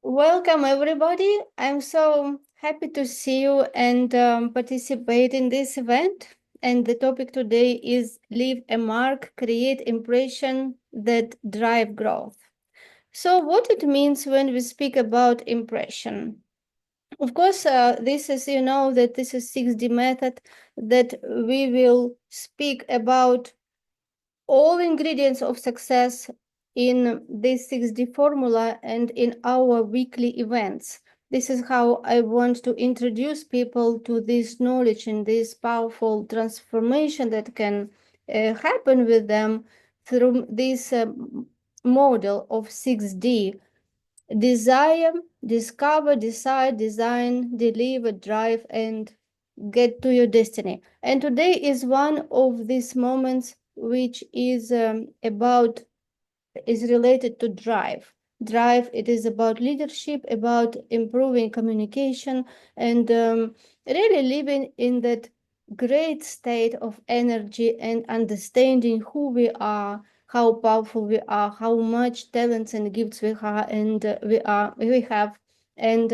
Welcome, everybody. I'm so happy to see you and participate in this event. And the topic today is Leave a Mark, Create Impression that Drive Growth. So, what it means when we speak about impression? Of course, this is, that this is 6D method that we will speak about all ingredients of success in this 6D formula and in our weekly events. This is how I want to introduce people to this knowledge and this powerful transformation that can happen with them through this model of 6D. Desire, discover, decide, design, deliver, drive, and get to your destiny. And today is one of these moments which is related to drive. Drive, it is about leadership, about improving communication, and really living in that great state of energy and understanding who we are, how powerful we are, how much talents and gifts we have, and we have, and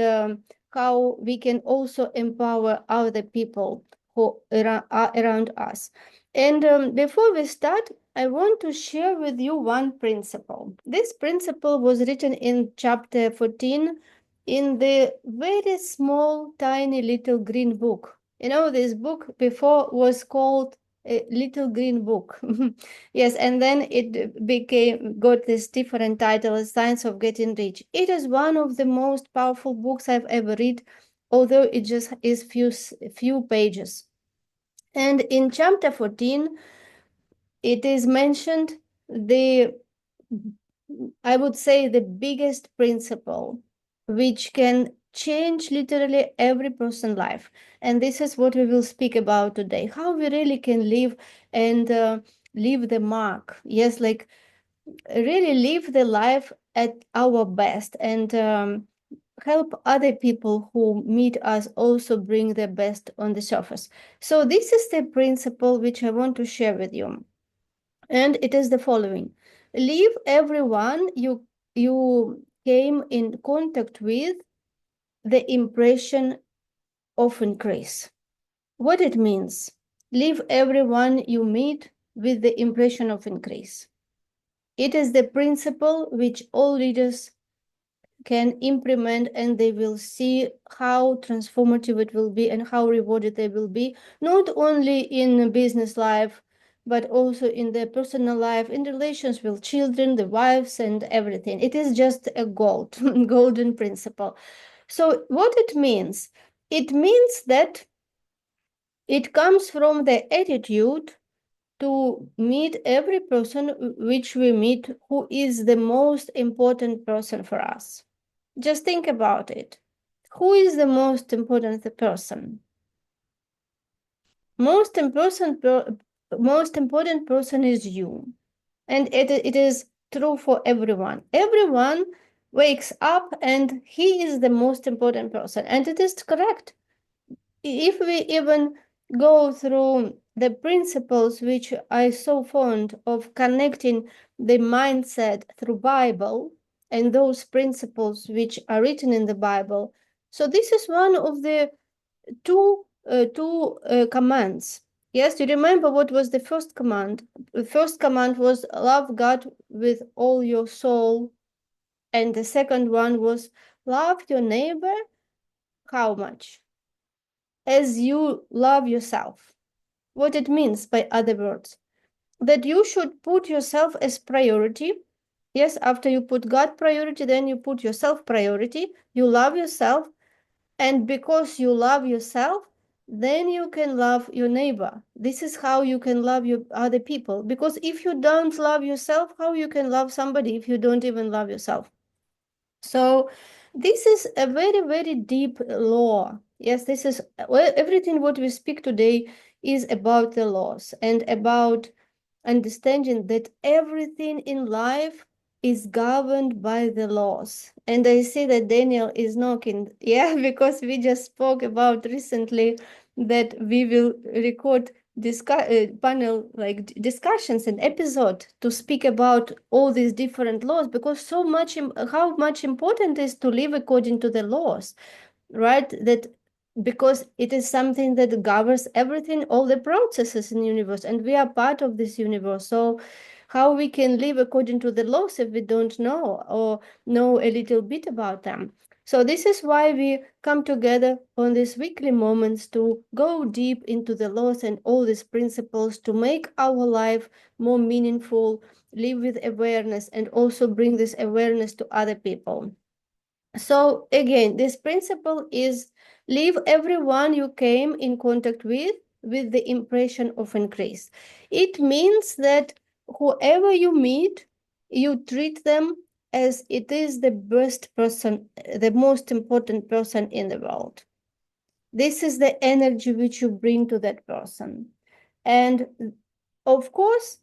how we can also empower other people who are around us. And before we start, I want to share with you one principle. This principle was written in chapter 14 in the very small, tiny little green book. This book before was called a little green book. Yes, and then it got this different title, Science of Getting Rich. It is one of the most powerful books I've ever read, although it just is few pages. And in chapter 14, it is mentioned I would say the biggest principle which can change literally every person's life. And this is what we will speak about today, how we really can live and leave the mark. Yes, like really live the life at our best and help other people who meet us also bring their best on the surface. So this is the principle which I want to share with you. And it is the following: leave everyone you came in contact with the impression of increase. What it means: leave everyone you meet with the impression of increase. It is the principle which all leaders can implement, and they will see how transformative it will be and how rewarded they will be, not only in business life, but also in their personal life, in relations with children, the wives, and everything. It is just a golden principle. So what it means? It means that it comes from the attitude to meet every person which we meet who is the most important person for us. Just think about it. Who is the most important person? Most important person is you. And it is true for everyone. Everyone wakes up and he is the most important person. And it is correct. If we even go through the principles which I so fond of connecting the mindset through Bible and those principles which are written in the Bible. So this is one of the two commands. Yes, you remember what was the first command? The first command was love God with all your soul. And the second one was love your neighbor. How much? As you love yourself. What it means, by other words, that you should put yourself as priority. Yes, after you put God priority, then you put yourself priority. You love yourself. And because you love yourself, then you can love your neighbor. This is how you can love your other people. Because if you don't love yourself, how you can love somebody if you don't even love yourself? So this is a very, very deep law. Yes, this is everything what we speak today is about the laws and about understanding that everything in life is governed by the laws. And I see that Daniel is knocking. Yeah, because we just spoke about recently that we will record panel like discussions and episode to speak about all these different laws, because so much how much important is to live according to the laws, right? That because it is something that governs everything, all the processes in the universe, and we are part of this universe. So how we can live according to the laws if we don't know or know a little bit about them? So this is why we come together on these weekly moments to go deep into the laws and all these principles to make our life more meaningful, live with awareness, and also bring this awareness to other people. So again, this principle is leave everyone you came in contact with the impression of increase. It means that whoever you meet, you treat them as it is the best person, the most important person in the world. This is the energy which you bring to that person. And of course,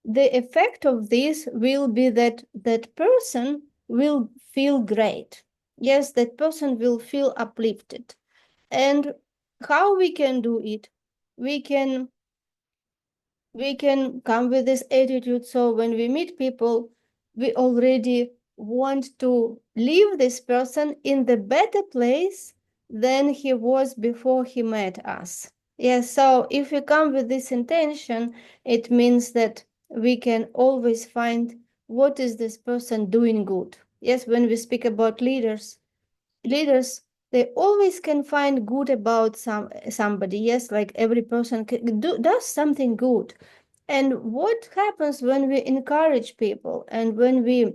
the effect of this will be that that person will feel great. Yes, that person will feel uplifted. And how we can do it? We can we can come with this attitude. So when we meet people, we already want to leave this person in the better place than he was before he met us. Yes, so if we come with this intention, it means that we can always find what is this person doing good. Yes, when we speak about leaders, they always can find good about somebody. Yes, like every person does something good. And what happens when we encourage people and when we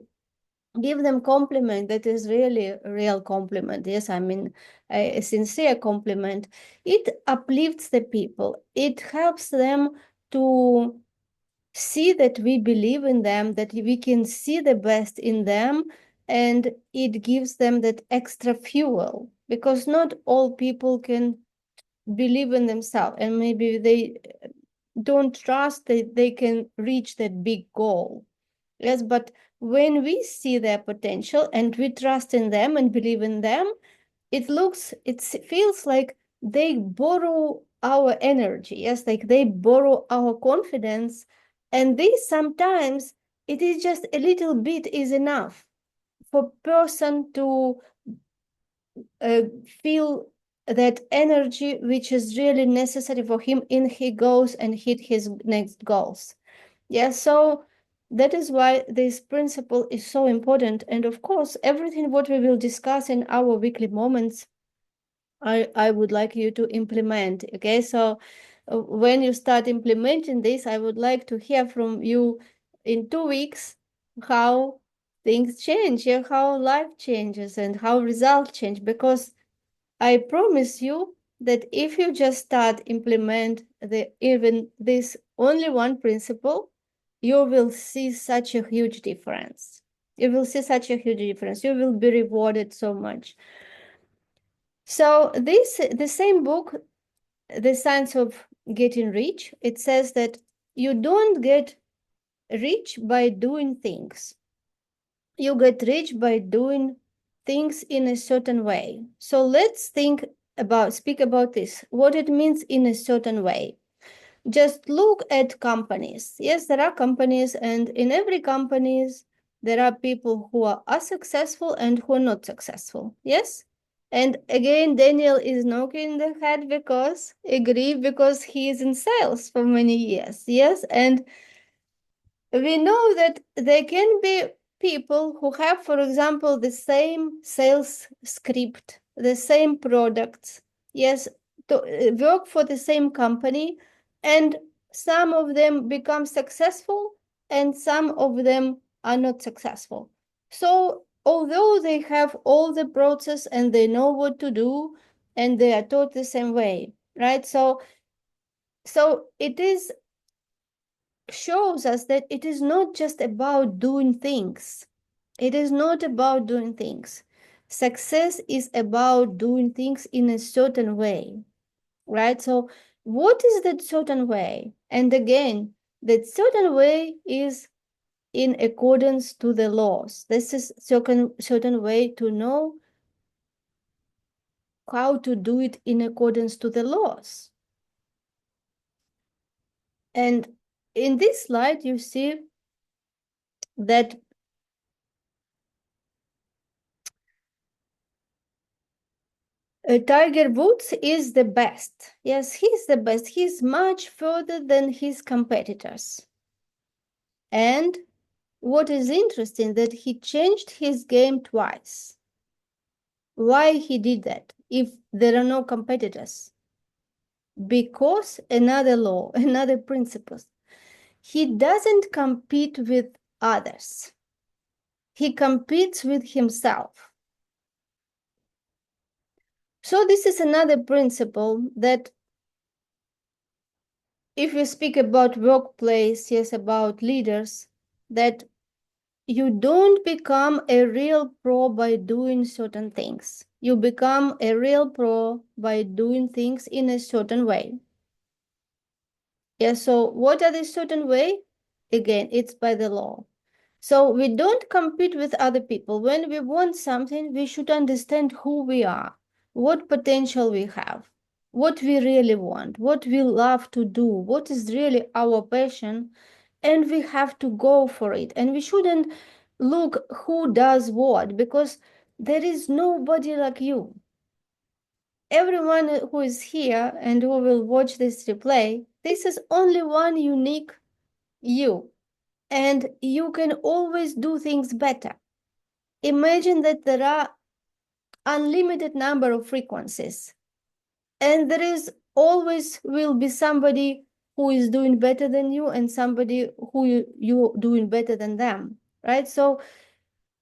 give them compliment that is really a real compliment? Yes, I mean a sincere compliment. It uplifts the people. It helps them to see that we believe in them, that we can see the best in them, and it gives them that extra fuel, because not all people can believe in themselves, and maybe they don't trust that they can reach that big goal. Yes, but when we see their potential and we trust in them and believe in them, it feels like they borrow our energy. Yes, like they borrow our confidence. And this sometimes it is just a little bit is enough for person to feel that energy which is really necessary for him in he goes and hit his next goals. Yeah, so that is why this principle is so important. And of course, everything what we will discuss in our weekly moments, I would like you to implement. Okay, so when you start implementing this, I would like to hear from you in 2 weeks how things change, yeah, how life changes and how results change. Because I promise you that if you just start implement the even this only one principle, you will see such a huge difference. You will see such a huge difference. You will be rewarded so much. So the same book, The Science of Getting Rich, it says that you don't get rich by doing things. You get rich by doing things in a certain way. So let's speak about this, what it means in a certain way. Just look at companies. Yes, there are companies, and in every companies, there are people who are successful and who are not successful. Yes. And again, Daniel is knocking the head because agree because he is in sales for many years. Yes. And we know that there can be people who have, for example, the same sales script, the same products, yes, to work for the same company, and some of them become successful and some of them are not successful. So although they have all the process and they know what to do and they are taught the same way, right? So it is shows us that it is not just about doing things. It is not about doing things. Success is about doing things in a certain way, right? So, what is that certain way? And again, that certain way is in accordance to the laws. This is certain way to know how to do it in accordance to the laws. And in this slide, you see that Tiger Woods is the best. Yes, he's the best. He's much further than his competitors. And what is interesting that he changed his game twice. Why he did that if there are no competitors? Because another law, another principle. He doesn't compete with others. He competes with himself. So this is another principle that if we speak about workplace, yes, about leaders, that you don't become a real pro by doing certain things. You become a real pro by doing things in a certain way. Yeah, so what are the certain way? Again, it's by the law. So we don't compete with other people. When we want something, we should understand who we are, what potential we have, what we really want, what we love to do, what is really our passion, and we have to go for it. And we shouldn't look who does what, because there is nobody like you. Everyone who is here and who will watch this replay, this is only one unique you, and you can always do things better. Imagine that there are unlimited number of frequencies, and there is always will be somebody who is doing better than you and somebody who you doing better than them, right? So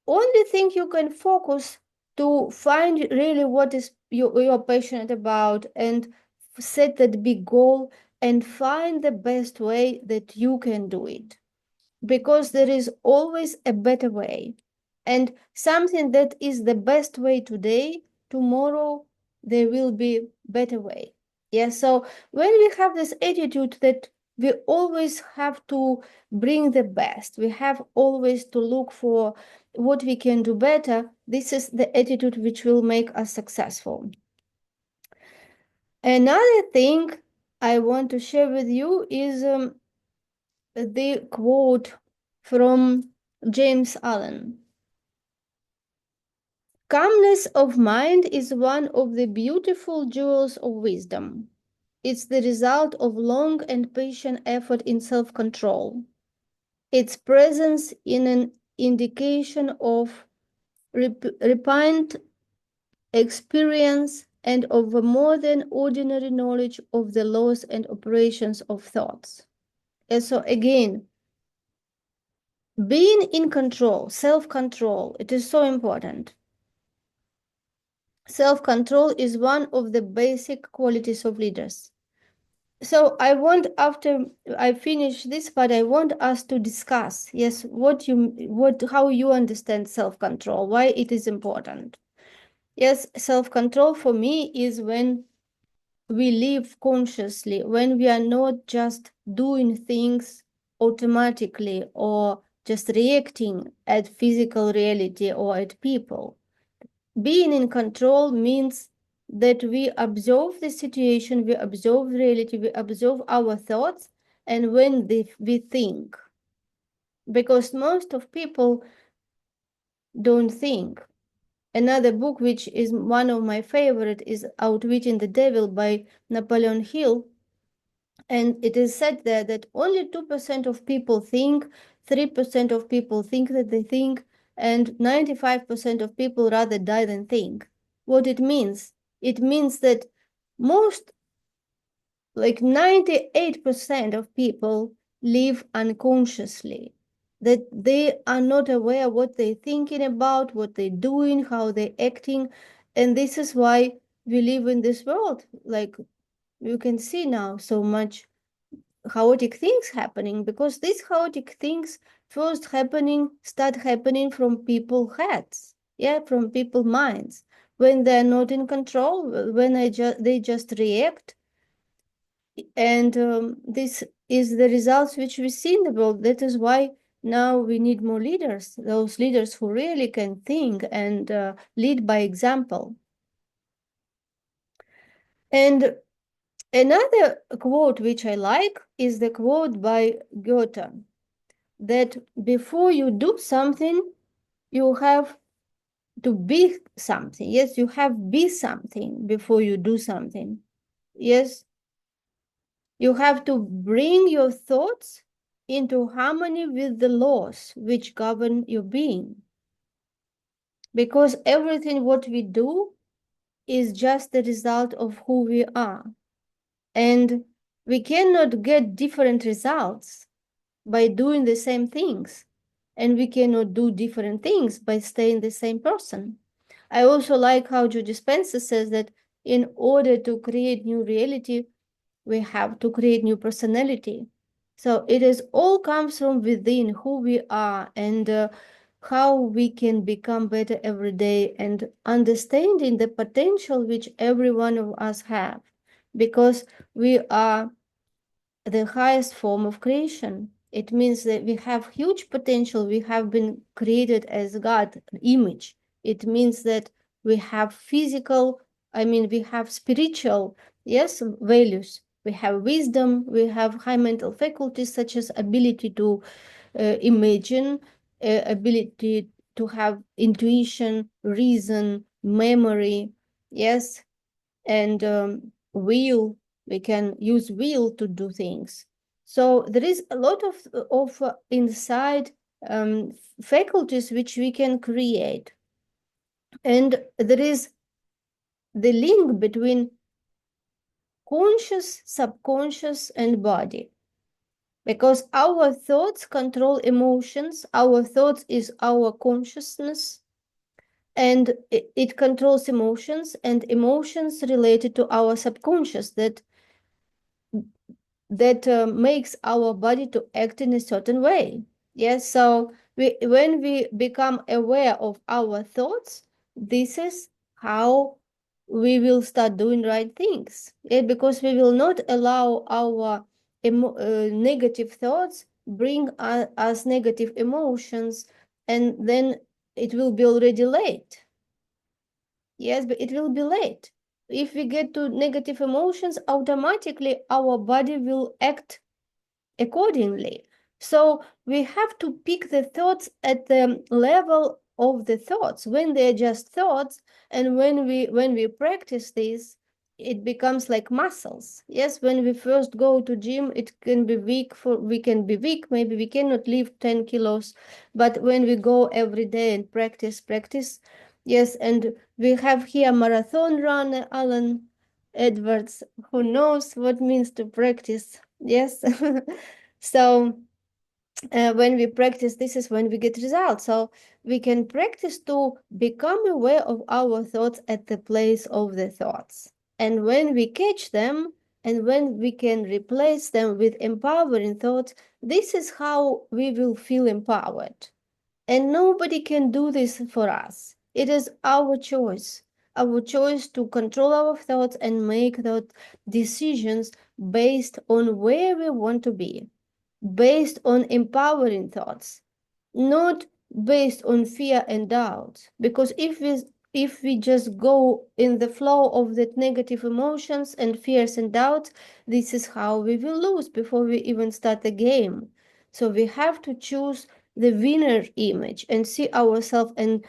only thing you can focus to find really what is you're passionate about, and set that big goal and find the best way that you can do it, because there is always a better way. And something that is the best way today, tomorrow there will be better way. Yeah, so when we have this attitude that we always have to bring the best, we have always to look for what we can do better, this is the attitude which will make us successful. Another thing I want to share with you is the quote from James Allen. Calmness of mind is one of the beautiful jewels of wisdom. It's the result of long and patient effort in self-control. Its presence in an indication of refined experience and of a more than ordinary knowledge of the laws and operations of thoughts. And so again, being in control, self-control, it is so important. Self-control is one of the basic qualities of leaders. So I want, after I finish this part, I want us to discuss, yes, how you understand self-control, why it is important. Yes, self-control for me is when we live consciously, when we are not just doing things automatically or just reacting at physical reality or at people. Being in control means that we observe the situation, we observe reality, we observe our thoughts, and when we think. Because most of people don't think. Another book, which is one of my favorite, is Outwitting the Devil by Napoleon Hill. And it is said there that only 2% of people think, 3% of people think that they think, and 95% of people rather die than think. What it means? It means that most, like 98% of people live unconsciously, that they are not aware what they're thinking about, what they're doing, how they're acting. And this is why we live in this world. Like you can see now so much chaotic things happening, because these chaotic things start happening from people's heads, yeah, from people's minds, when they're not in control, when they just react. And this is the results which we see in the world. That is why now we need more leaders, those leaders who really can think and lead by example. And Another quote which I like is the quote by Goethe, that before you do something, you have to be something. Yes, you have be something before you do something. Yes, you have to bring your thoughts into harmony with the laws which govern your being. Because everything what we do is just the result of who we are. And we cannot get different results by doing the same things. And we cannot do different things by staying the same person. I also like how Joe Dispenza says that in order to create new reality, we have to create new personality. So it is all comes from within who we are, and how we can become better every day, and understanding the potential which every one of us have, because we are the highest form of creation. It means that we have huge potential. We have been created as God image. It means that we have physical, I mean, we have spiritual, yes, values. We have wisdom. We have high mental faculties such as ability to imagine, ability to have intuition, reason, memory, yes, and will. We can use will to do things. So there is a lot of inside faculties which we can create, and there is the link between conscious, subconscious, and body, because our thoughts control emotions. Our thoughts is our consciousness, and it controls emotions, and emotions related to our subconscious that makes our body to act in a certain way. Yes, so when we become aware of our thoughts, this is how we will start doing right things. Yeah, because we will not allow our negative thoughts bring us negative emotions, and then it will be already late. Yes, but it will be late. If we get to negative emotions, automatically our body will act accordingly. So we have to pick the thoughts at the level of the thoughts when they're just thoughts, and when we practice this, it becomes like muscles. Yes, when we first go to gym, it can be weak, for we can be weak, maybe we cannot lift 10 kilos, but when we go every day and practice, yes. And we have here marathon runner Alan Edwards, who knows what means to practice. Yes. So when we practice, this is when we get results. So we can practice to become aware of our thoughts at the place of the thoughts. And when we catch them, and when we can replace them with empowering thoughts, this is how we will feel empowered. And nobody can do this for us. It is our choice to control our thoughts and make those decisions based on where we want to be, based on empowering thoughts, not based on fear and doubt. Because if we just go in the flow of that negative emotions and fears and doubts, this is how we will lose before we even start the game. So we have to choose the winner image and see ourselves, and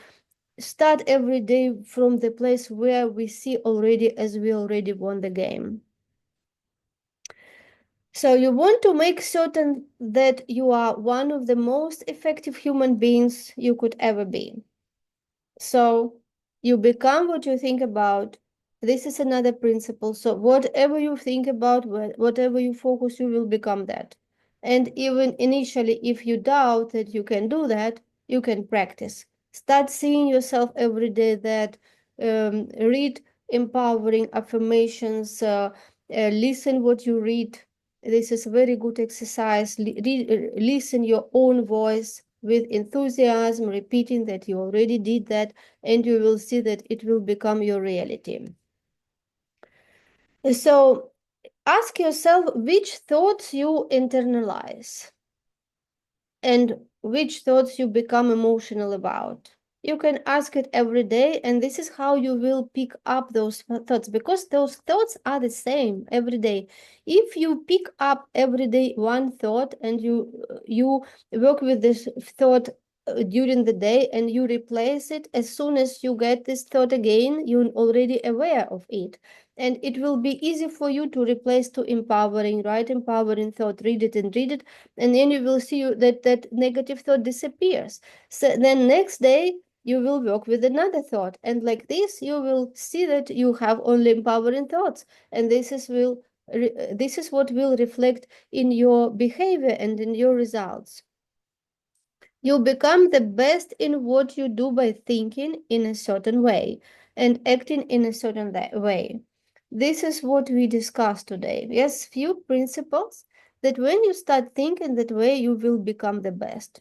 start every day from the place where we see already as we already won the game. So you want to make certain that you are one of the most effective human beings you could ever be. So you become what you think about. This is another principle. So whatever you think about, whatever you focus, you will become that. And even initially, if you doubt that you can do that, you can practice. Start seeing yourself every day that, read empowering affirmations, listen what you read. This is a very good exercise. Listen your own voice with enthusiasm, repeating that you already did that, and you will see that it will become your reality. So ask yourself which thoughts you internalize and which thoughts you become emotional about. You can ask it every day, and this is how you will pick up those thoughts, because those thoughts are the same every day. If you pick up every day one thought and you work with this thought during the day, and you replace it as soon as you get this thought again, you're already aware of it, and it will be easy for you to replace to empowering, right? Empowering thought, read it and read it, and then you will see that that negative thought disappears. So then next day you will work with another thought, and like this you will see that you have only empowering thoughts, and this is what will reflect in your behavior and in your results. You become the best in what you do by thinking in a certain way and acting in a certain way. This is what we discussed today. Yes, few principles that when you start thinking that way, you will become the best.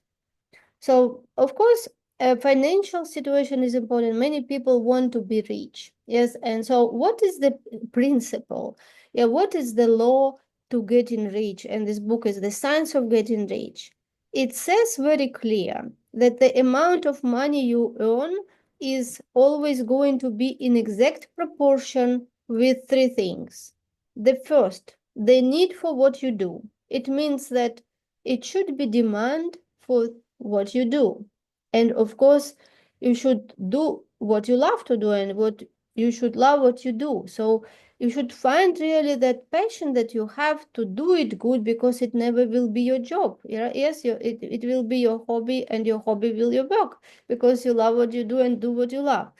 So, of course, a financial situation is important. Many people want to be rich. Yes. And so, what is the principle? Yeah. What is the law to getting rich? And this book is The Science of Getting Rich. It says very clear that the amount of money you earn is always going to be in exact proportion with three things. The first, the need for what you do. It means that it should be demand for what you do. And of course, you should do what you love to do, and what you should love what you do. So you should find really that passion that you have to do it good, because it never will be your job. Yes, it will be your hobby, and your hobby will your work, because you love what you do and do what you love.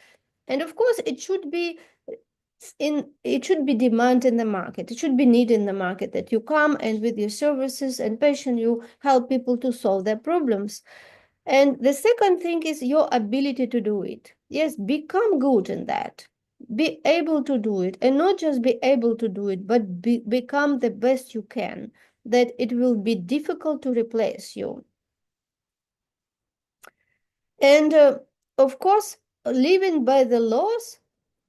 And of course, it should be demand in the market. It should be need in the market, that you come and with your services and passion, you help people to solve their problems. And the second thing is your ability to do it. Yes, become good in that. Be able to do it, and not just be able to do it, but become the best you can, that it will be difficult to replace you. And of course, living by the laws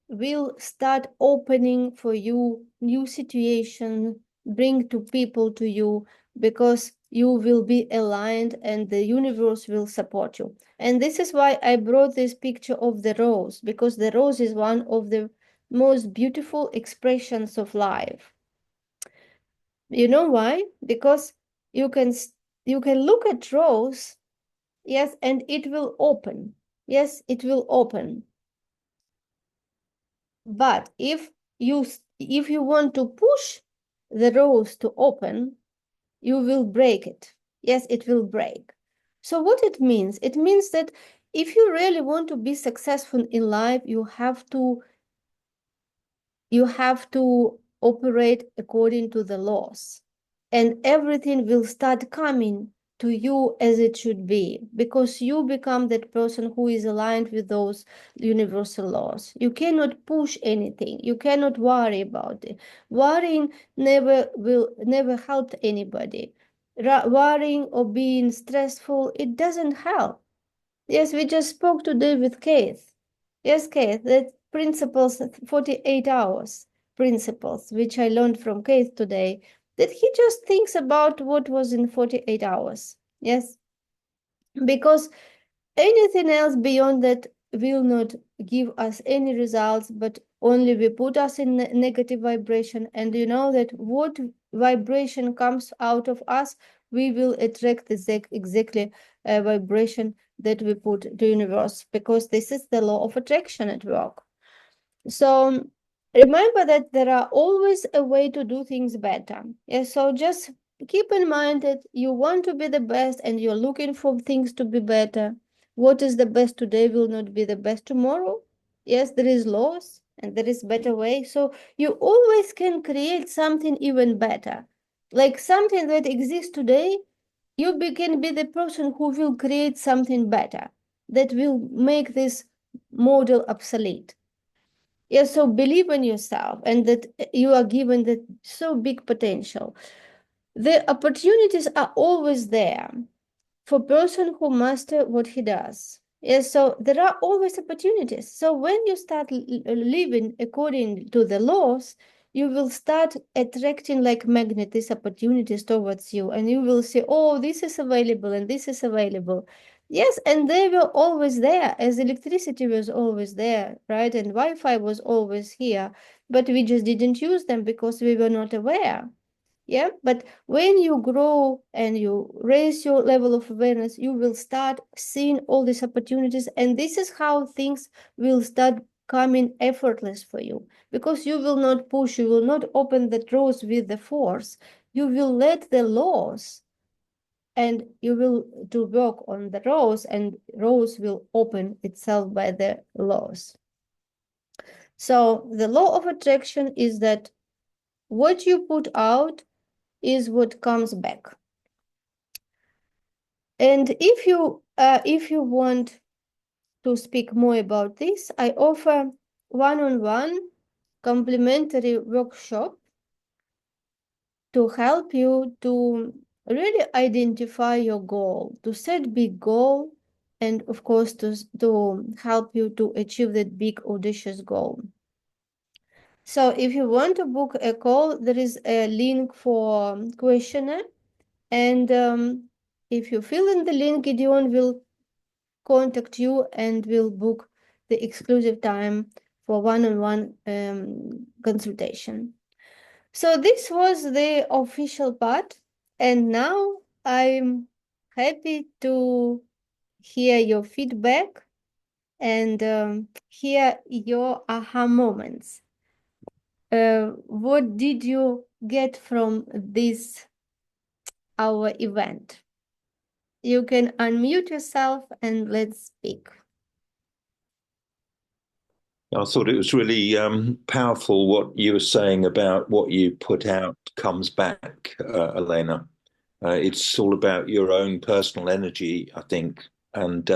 will start opening for you new situation, bring to people to you, because you will be aligned and the universe will support you. And this is why I brought this picture of the rose, because the rose is one of the most beautiful expressions of life. You know why? Because you can you can look at rose, yes, and it will open. Yes, it will open. But if you want to push the rose to open, you will break it. Yes, it will break. So what it means? It means that if you really want to be successful in life, you have to operate according to the laws, and everything will start coming to you as it should be, because you become that person who is aligned with those universal laws. You cannot push anything, you cannot worry about it. Worrying never help anybody. Worrying or being stressful, it doesn't help. Yes, we just spoke today with Keith. Yes, Keith, that principles, 48 hours principles, which I learned from Keith today, that he just thinks about what was in 48 hours. Yes, because anything else beyond that will not give us any results, but only we put us in negative vibration. And you know that what vibration comes out of us, we will attract exactly vibration that we put to universe, because this is the law of attraction at work. So remember that there are always a way to do things better. Yeah, so just keep in mind that you want to be the best and you're looking for things to be better. What is the best today will not be the best tomorrow. Yes, there is laws and there is better way. So you always can create something even better. Like something that exists today, you can be the person who will create something better that will make this model obsolete. Yeah, so believe in yourself and that you are given that so big potential. The opportunities are always there for person who master what he does. Yes, so there are always opportunities. So when you start living according to the laws, you will start attracting like magnet these opportunities towards you, and you will say, oh, this is available and this is available. Yes, and they were always there, as electricity was always there, right? And Wi-Fi was always here, but we just didn't use them because we were not aware. Yeah, but when you grow and you raise your level of awareness, you will start seeing all these opportunities, and this is how things will start coming effortless for you, because you will not push, you will not open the doors with the force. You will let the laws, and you will do work on the rose, and rose will open itself by the laws. So the law of attraction is that what you put out is what comes back. And if you want to speak more about this, I offer one-on-one complimentary workshop to help you to really identify your goal, to set big goal, and of course to help you to achieve that big audacious goal. So if you want to book a call, there is a link for questionnaire, and if you fill in the link, Gideon will contact you and will book the exclusive time for one-on-one consultation. So this was the official part, and now I'm happy to hear your feedback and hear your aha moments. What did you get from this our event? You can unmute yourself and let's speak. I thought it was really powerful what you were saying about what you put out comes back, Elena. It's all about your own personal energy, I think, and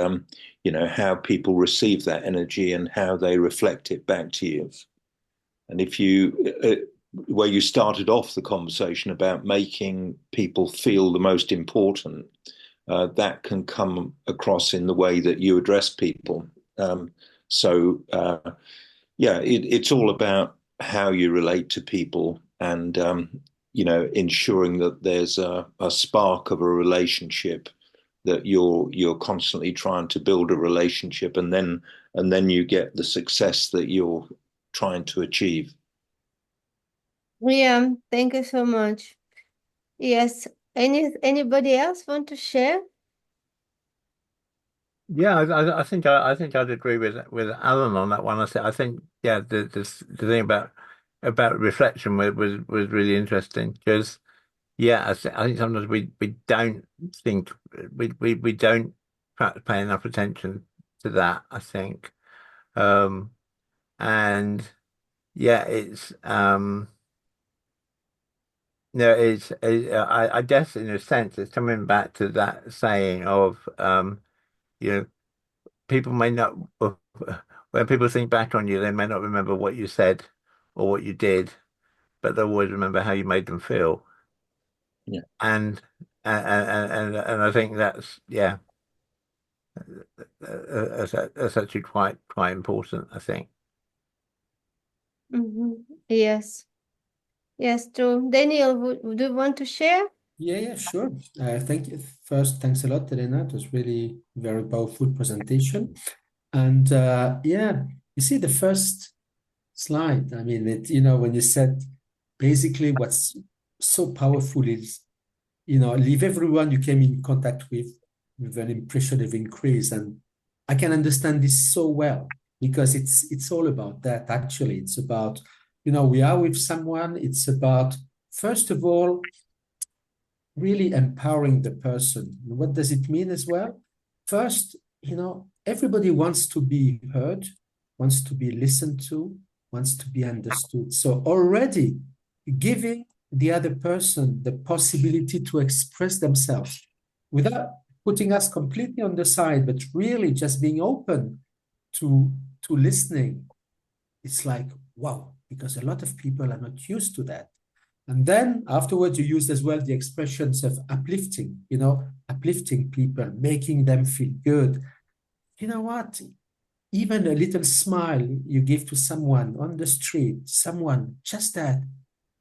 how people receive that energy and how they reflect it back to you. And if you, where you started off the conversation about making people feel the most important, that can come across in the way that you address people. So, it's all about how you relate to people and, ensuring that there's a spark of a relationship, that you're constantly trying to build a relationship, and then you get the success that you're trying to achieve. Yeah, thank you so much. Yes. Anybody else want to share? Yeah, I think I'd agree with Alan on that one. I think yeah, the thing about reflection was really interesting because yeah, I think sometimes we don't think we don't perhaps pay enough attention to that. I think, um, and yeah, it's no, I guess in a sense it's coming back to that saying of you know. People may not, when people think back on you, they may not remember what you said or what you did, but they'll always remember how you made them feel. Yeah. And and I think that's yeah, that's actually quite important, I think. Yes. Yes, true. Daniel, would you want to share? Yeah, sure. Thank you. First, thanks a lot, Elena. It was really very powerful presentation. And yeah, you see the first slide. I mean, when you said basically what's so powerful is, leave everyone you came in contact with an impression of increase. And I can understand this so well because it's all about that, actually. It's about, we are with someone. It's about, first of all, really empowering the person. And what does it mean as well? First, everybody wants to be heard, wants to be listened to, wants to be understood. So already giving the other person the possibility to express themselves without putting us completely on the side, but really just being open to listening. It's like, wow, because a lot of people are not used to that. And then afterwards, you used as well the expressions of uplifting, uplifting people, making them feel good. You know what? Even a little smile you give to someone on the street, someone, just that,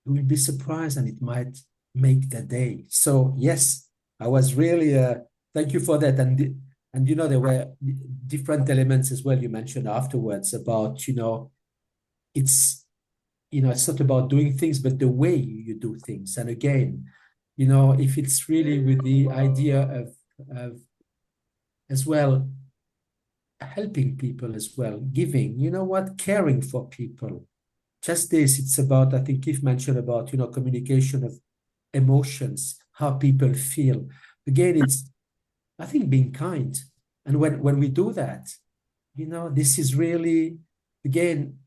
you will be surprised and it might make the day. So yes, I was really, thank you for that. And, there were different elements as well you mentioned afterwards about, it's, it's not about doing things, but the way you do things. And again, if it's really with the idea of as well, helping people as well, giving, caring for people. Just this, it's about, I think Keith mentioned about, communication of emotions, how people feel. Again, it's, I think, being kind. And when we do that, this is really, again,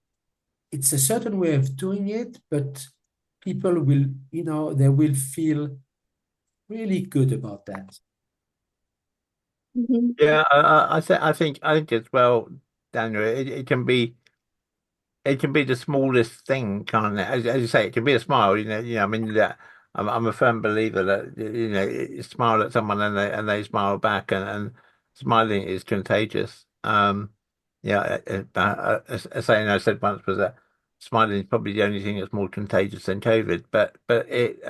it's a certain way of doing it, but people will, they will feel really good about that. Mhm. Yeah, I think as well, Daniel. It can be the smallest thing, can't it? As you say, it can be a smile. I mean that I'm a firm believer that you smile at someone and they smile back, and smiling is contagious. Yeah, a saying I said once was that smiling is probably the only thing that's more contagious than COVID. But it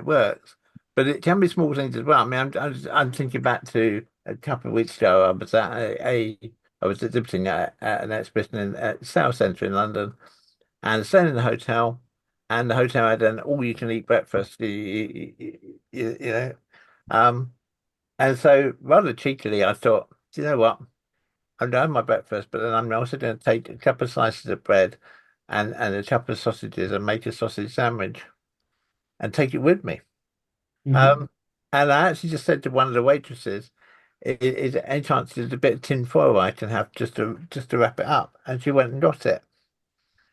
works. But it can be small things as well. I mean, I'm thinking back to a couple of weeks ago. I was exhibiting at an exhibition at South Centre in London, and staying in the hotel, and the hotel had an all-you-can-eat breakfast. You know, um, and so rather cheekily, I thought, do you know what? I'm done my breakfast, but then I'm also going to take a couple of slices of bread and a couple of sausages and make a sausage sandwich and take it with me. Mhm. Um, and I actually just said to one of the waitresses, Is there any chance there's a bit of tin foil I can have just to wrap it up?" And she went and got it.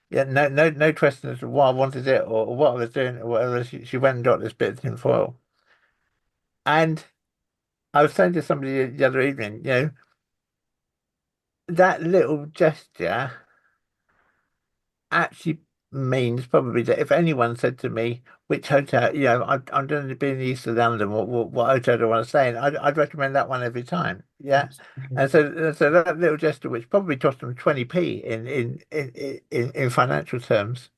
Yeah, no question as to why I wanted it or what I was doing or whatever. She went and got this bit of tin foil. And I was saying to somebody the other evening, that little gesture actually means probably that if anyone said to me which hotel, I'm going to be in the east of London, what hotel do I want to stay in? I'd recommend that one every time. Yeah. Absolutely. And so that little gesture, which probably cost them 20p in financial terms,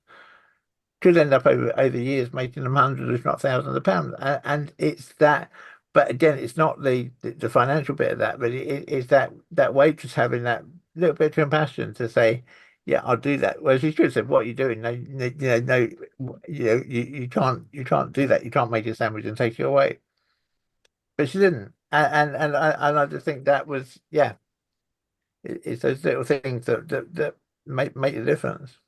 could end up over years making them hundreds, if not thousands of pounds. And it's that, but again, it's not the financial bit of that, but it's that waitress having that little bit of compassion to say, "Yeah, I'll do that." Whereas she should have said, "What are you doing? No, no, you can't do that. You can't make a sandwich and take it away." But she didn't, and I just think that was, yeah, it's those little things that make the difference.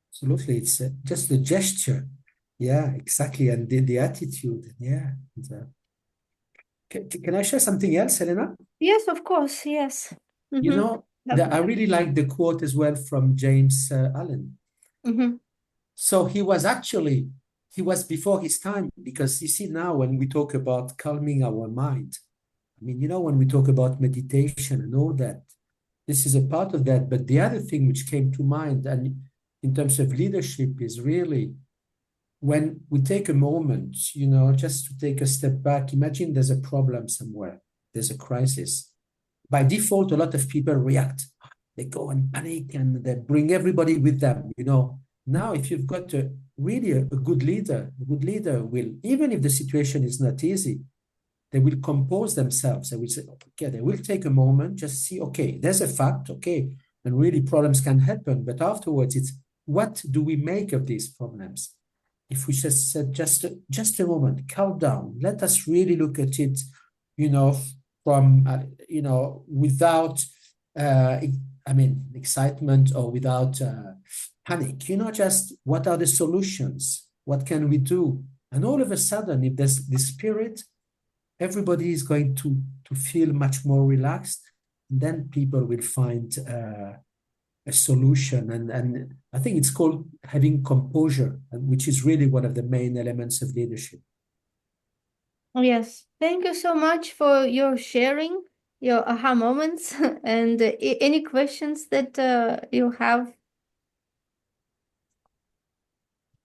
Absolutely. It's just the gesture. Yeah, exactly. And the attitude. Yeah. And, can I share something else, Elena? Yes, of course. Yes. You Mm-hmm. know, I really like the quote as well from James Allen. Mm-hmm. So he was before his time, because you see now when we talk about calming our mind, I mean, when we talk about meditation and all that, this is a part of that. But the other thing which came to mind, and in terms of leadership, is really when we take a moment, just to take a step back. Imagine there's a problem somewhere, there's a crisis. By default, a lot of people react. They go and panic and they bring everybody with them. Now, if you've got really a good leader will, even if the situation is not easy, they will compose themselves. They will say, okay, they will take a moment, just see, okay, there's a fact, okay, and really problems can happen. But afterwards, it's what do we make of these problems? If we just said, just a moment, calm down, let us really look at it, from, without, excitement or without panic, just what are the solutions? What can we do? And all of a sudden, if there's the spirit, everybody is going to feel much more relaxed. And then people will find a solution. And I think it's called having composure, which is really one of the main elements of leadership. Yes. Thank you so much for your sharing your aha moments and any questions that you have.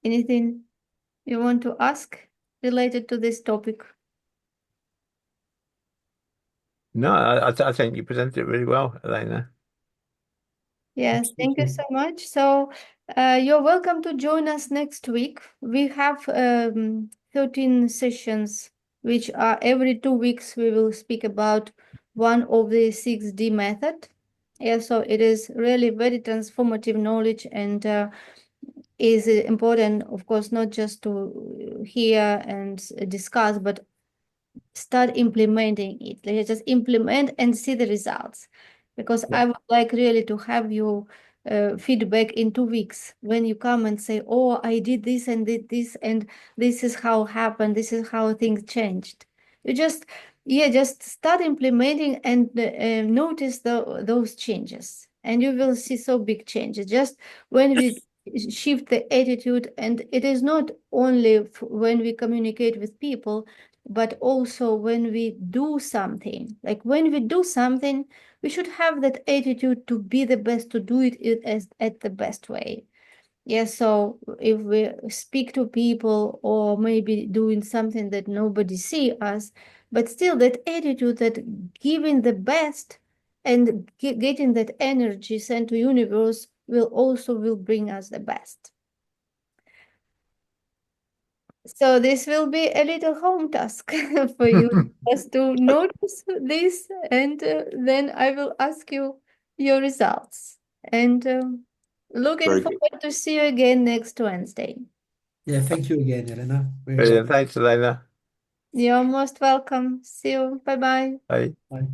Anything you want to ask related to this topic? No, I think you presented it really well, Elena. Yes, thank you so much. So you're welcome to join us next week. We have 13 sessions which are every 2 weeks we will speak about one of the 6D method. Yeah, so it is really very transformative knowledge, and is important, of course, not just to hear and discuss, but start implementing it. Let's just implement and see the results, because I would like really to have your feedback in 2 weeks when you come and say, oh, I did this and did this, and this is how it happened, this is how things changed. You just start implementing and notice those changes, and you will see so big changes just when we shift the attitude. And it is not only when we communicate with people, but also when we do something. Like when we do something, we should have that attitude to be the best, to do it as at the best way. Yeah, so if we speak to people or maybe doing something that nobody see us, but still that attitude, that giving the best and getting that energy sent to universe will bring us the best. So this will be a little home task for you, just to notice this, and then I will ask you your results. And looking Very good. forward to see you again next Wednesday. Yeah, thank you again, Elena. Very Brilliant. helpful. Thanks, Elena. You're most welcome. See you. Bye-bye. Bye. Bye.